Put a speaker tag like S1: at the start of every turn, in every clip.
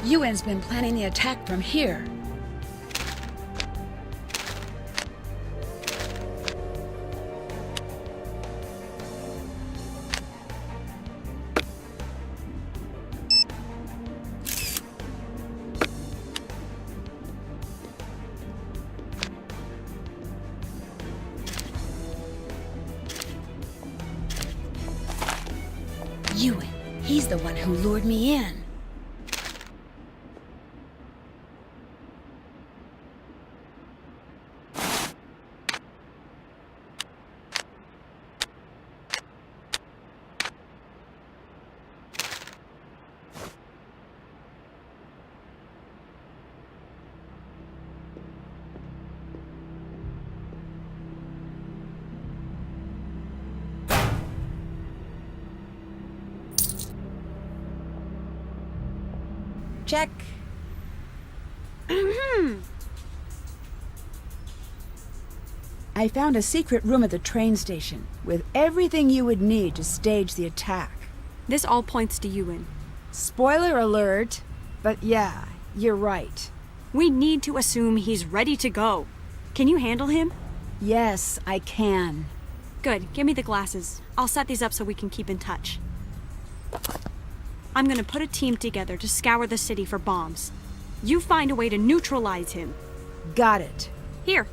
S1: Ewan's been planning the attack from here. Ewan, he's the one who lured me in.
S2: Check.
S1: I found a secret room at the train station, with everything you would need to stage the attack.
S2: This all points to Ewan.
S1: Spoiler alert, but yeah, you're right.
S2: We need to assume he's ready to go. Can you handle him?
S1: Yes, I can.
S2: Good, give me the glasses. I'll set these up so we can keep in touch. I'm gonna put a team together to scour the city for bombs. You find a way to neutralize him.
S1: Got it.
S2: Here.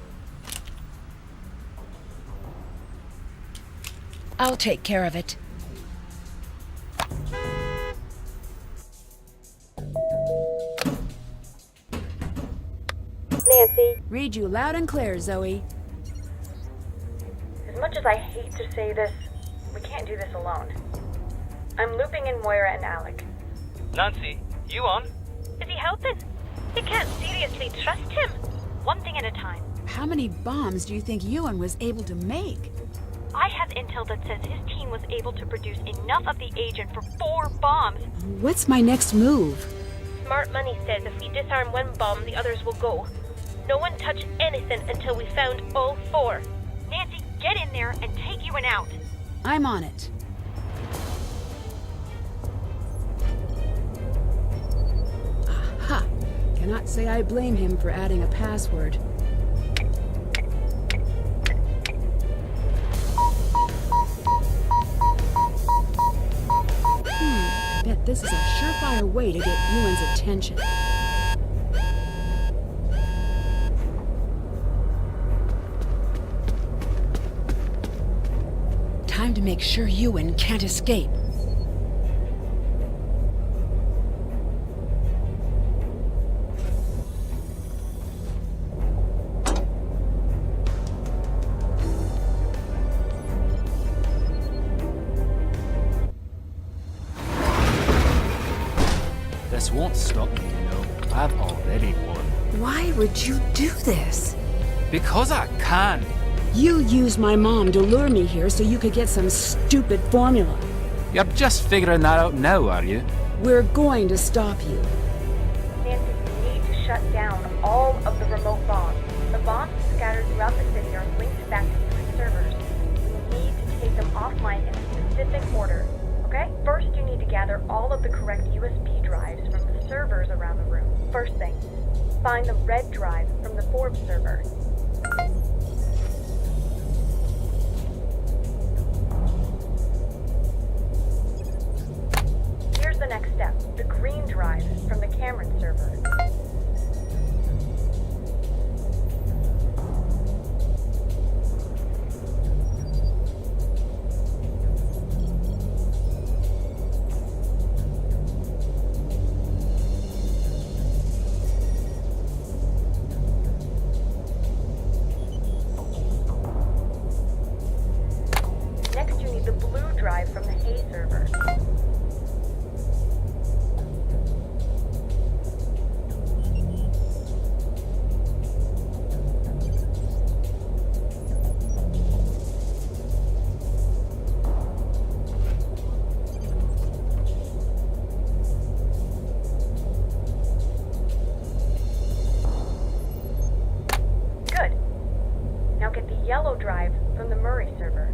S1: I'll take care of it.
S3: Nancy,
S1: Read you loud and clear, Zoe.
S3: as much as I hate to say this, we can't do this alone. I'm looping in Moira and Alec.
S4: Nancy, Ewan?
S5: Is he helping? You can't seriously trust him. One thing at a time.
S1: How many bombs do you think Ewan was able to make?
S5: I have intel that says his team was able to produce enough of the agent for 4 bombs.
S1: What's my next move?
S5: Smart Money says if we disarm one bomb, the others will go. No one touch anything until we found all 4. Nancy, get in there and take Ewan out.
S1: I'm on it. Aha! Cannot say I blame him for adding a password. Bet this is a surefire way to get Ewan's attention. Time to make sure Ewan can't escape.
S4: This won't stop me, you know. I've already won.
S1: Why would you do this?
S4: Because I can.
S1: You used my mom to lure me here so you could get some stupid formula.
S4: You're just figuring that out now, are you?
S1: We're going to stop you.
S3: Nancy, we need to shut down all of the remote bombs. The bombs scattered throughout the city are linked back to 3 servers. We need to take them offline in a specific order, okay? First, you need to gather all of the correct USB drives from the servers around the room. First thing, find the red drive from the Forbes server. Here's the next step, the green drive from the Cameron server. Next, you need the blue drive from the Hay server. Good. Now get the yellow drive from the Murray server.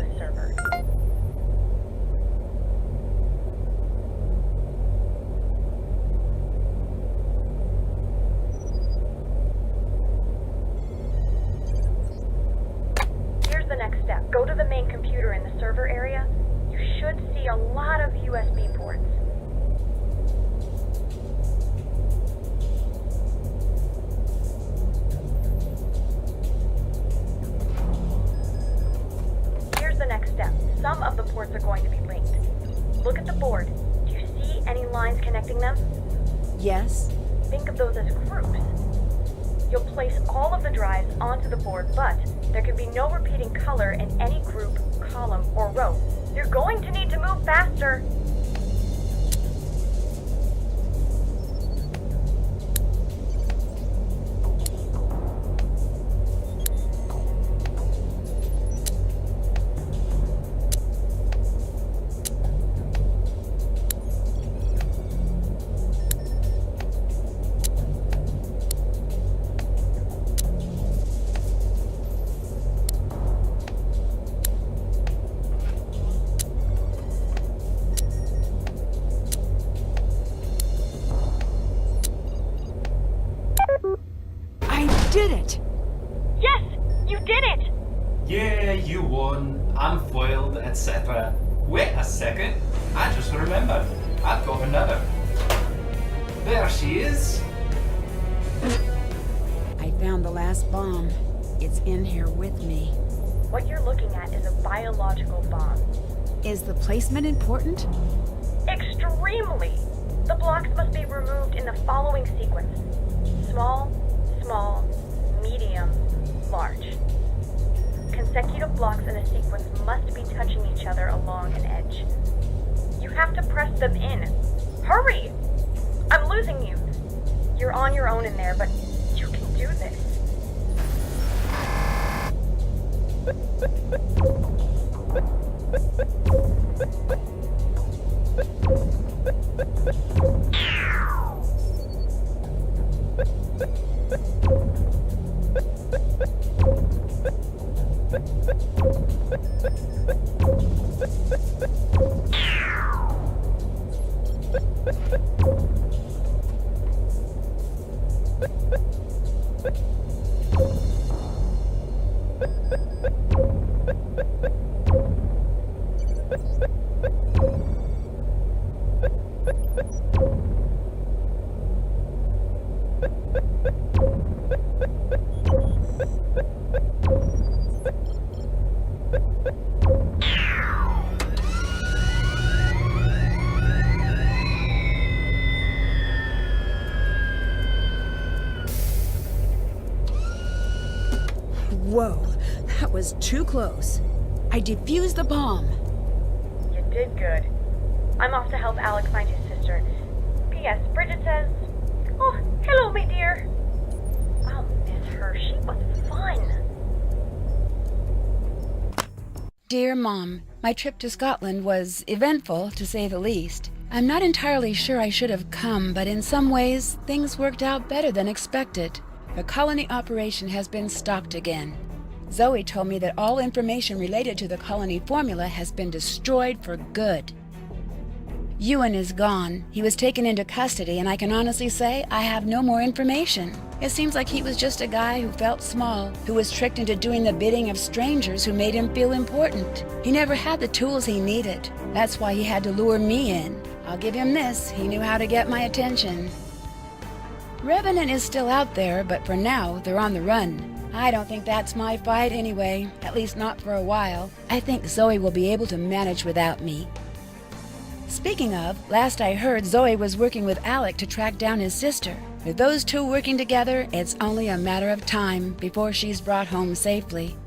S3: newest server. Here's the next step. Go to the main computer in the server area. You should see a lot of USB ports. Here's the next step. Some of the ports are going to be linked. Look at the board. Do you see any lines connecting them?
S1: Yes?
S3: Think of those as groups. You'll place all of the drives onto the board, but there can be no repeating color in any group, column, or row. You're going to need to move faster.
S1: I did it!
S5: Yes! You did it!
S6: Yeah, you won. I'm foiled, etc. Wait a second. I just remembered. I've got another. There she is.
S1: I found the last bomb. It's in here with me.
S3: What you're looking at is a biological bomb.
S1: Is the placement important?
S3: Extremely! The blocks must be removed in the following sequence. Small, small, medium, large. Consecutive blocks in a sequence must be touching each other along an edge. You have to press them in. Hurry! I'm losing you. You're on your own in there, but you can do this.
S1: Whoa, that was too close. I defused the bomb.
S3: You did good. I'm off to help Alec find his sister. P.S. Bridget says, "Oh, hello, my dear." I'll miss her. She was fun.
S1: Dear Mom, my trip to Scotland was eventful, to say the least. I'm not entirely sure I should have come, but in some ways, things worked out better than expected. The colony operation has been stopped again. Zoe told me that all information related to the colony formula has been destroyed for good. Ewan is gone. He was taken into custody, and I can honestly say I have no more information. It seems like he was just a guy who felt small, who was tricked into doing the bidding of strangers who made him feel important. He never had the tools he needed. That's why he had to lure me in. I'll give him this. He knew how to get my attention. Revenant is still out there, but for now, they're on the run. I don't think that's my fight anyway, at least not for a while. I think Zoe will be able to manage without me. Speaking of, last I heard Zoe was working with Alec to track down his sister. With those two working together, it's only a matter of time before she's brought home safely.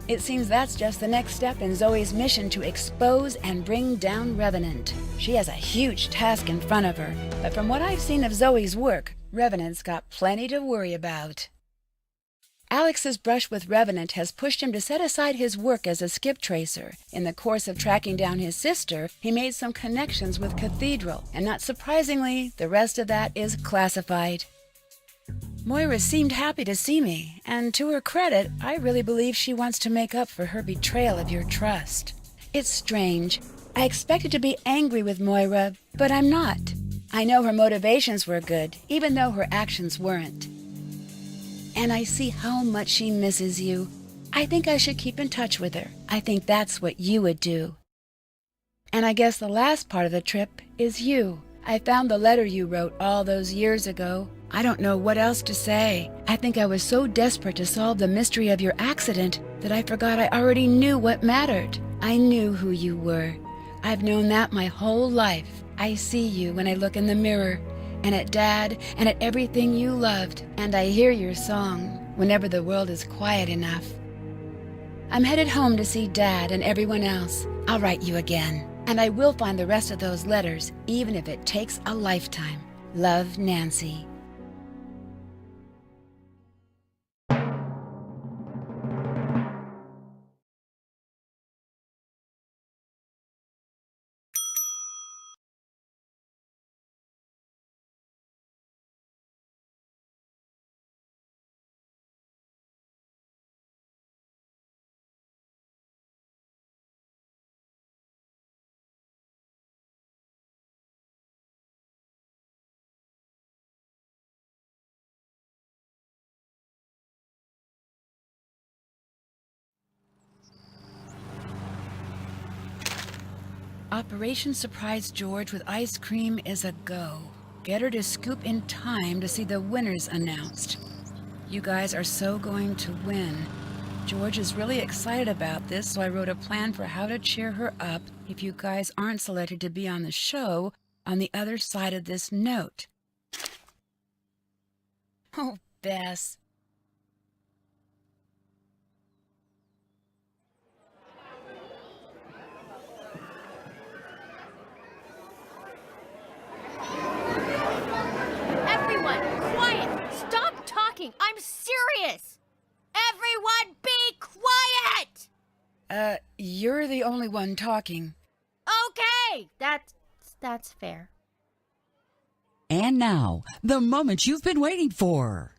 S1: It seems that's just the next step in Zoe's mission to expose and bring down Revenant. She has a huge task in front of her, but from what I've seen of Zoe's work, Revenant's got plenty to worry about. Alex's brush with Revenant has pushed him to set aside his work as a skip tracer. In the course of tracking down his sister, he made some connections with Cathedral, and not surprisingly, the rest of that is classified. Moira seemed happy to see me, and to her credit, I really believe she wants to make up for her betrayal of your trust. It's strange. I expected to be angry with Moira, but I'm not. I know her motivations were good, even though her actions weren't. And I see how much she misses you. I think I should keep in touch with her. I think that's what you would do. And I guess the last part of the trip is you. I found the letter you wrote all those years ago. I don't know what else to say. I think I was so desperate to solve the mystery of your accident that I forgot I already knew what mattered. I knew who you were. I've known that my whole life. I see you when I look in the mirror, and at Dad, and at everything you loved, and I hear your song whenever the world is quiet enough. I'm headed home to see Dad and everyone else. I'll write you again, and I will find the rest of those letters, even if it takes a lifetime. Love, Nancy. Operation Surprise George with ice cream is a go. Get her to scoop in time to see the winners announced. You guys are so going to win. George is really excited about this, so I wrote a plan for how to cheer her up if you guys aren't selected to be on the show on the other side of this note. Oh, Bess.
S7: Everyone, quiet! Stop talking! I'm serious! Everyone be quiet!
S1: You're the only one talking.
S7: Okay! That's fair.
S8: And now, the moment you've been waiting for.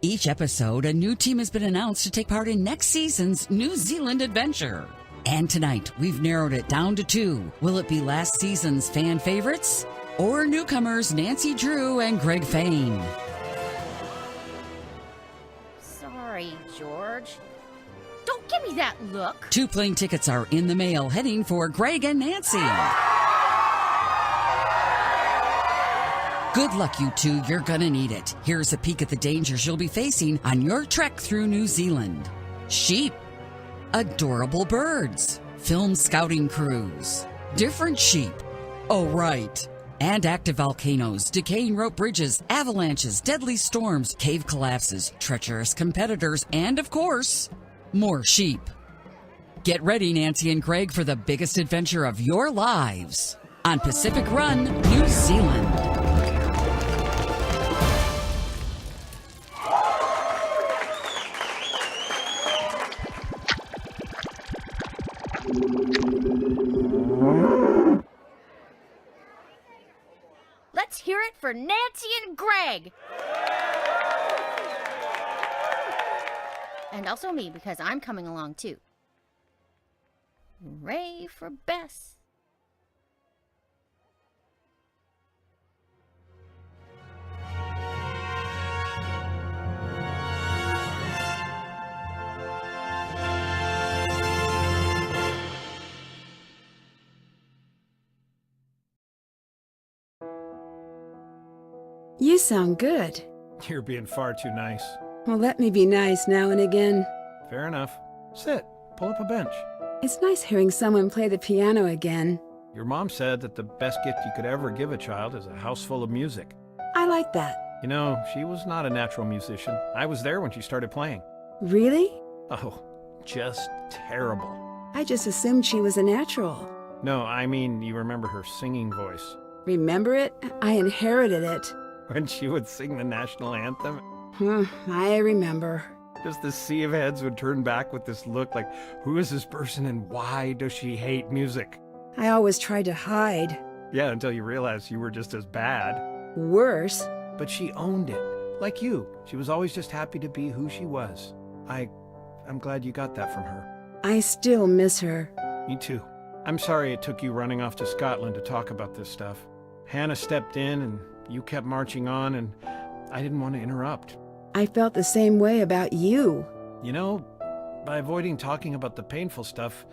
S8: Each episode, a new team has been announced to take part in next season's New Zealand adventure. And tonight, we've narrowed it down to 2. Will it be last season's fan favorites? Or newcomers Nancy Drew and Greg Fain?
S7: Sorry, George. Don't give me that look.
S8: 2 plane tickets are in the mail heading for Greg and Nancy. Good luck, you 2. You're gonna need it. Here's a peek at the dangers you'll be facing on your trek through New Zealand. Sheep. Adorable birds. Film scouting crews. Different sheep. Oh, right. And active volcanoes, decaying rope bridges, avalanches, deadly storms, cave collapses, treacherous competitors, and of course, more sheep. Get ready, Nancy and Greg, for the biggest adventure of your lives on Pacific Run, New Zealand.
S7: Let's hear it for Nancy and Greg! And also me, because I'm coming along too. Hooray for Bess!
S1: You sound good.
S4: You're being far too nice.
S1: Well, let me be nice now and again.
S4: Fair enough. Sit. Pull up a bench.
S1: It's nice hearing someone play the piano again.
S4: Your mom said that the best gift you could ever give a child is a house full of music.
S1: I like that.
S4: You know, she was not a natural musician. I was there when she started playing.
S1: Really?
S4: Oh, just terrible.
S1: I just assumed she was a natural.
S4: No, I mean, you remember her singing voice.
S1: Remember it? I inherited it.
S4: When she would sing the national anthem,
S1: I remember.
S4: just the sea of heads would turn back with this look like, who is this person and why does she hate music?
S1: I always tried to hide.
S4: Yeah, until you realized you were just as bad.
S1: Worse.
S4: But she owned it. Like you, she was always just happy to be who she was. I'm glad you got that from her.
S1: I still miss her.
S4: Me too. I'm sorry it took you running off to Scotland to talk about this stuff. Hannah stepped in and you kept marching on, and I didn't want to interrupt.
S1: I felt the same way about you.
S4: You know, by avoiding talking about the painful stuff,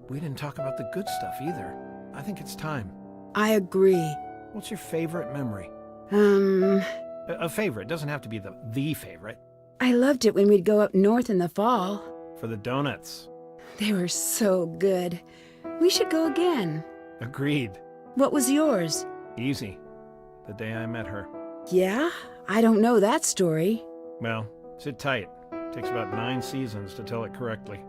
S4: we didn't talk about the good stuff either. I think it's time.
S1: I agree.
S4: What's your favorite memory? A favorite. Doesn't have to be the favorite.
S1: I loved it when we'd go up north in the fall.
S4: For the donuts.
S1: They were so good. We should go again.
S4: Agreed.
S1: What was yours?
S4: Easy. The day I met her.
S1: Yeah? I don't know that story.
S4: Well, sit tight. Takes about 9 seasons to tell it correctly.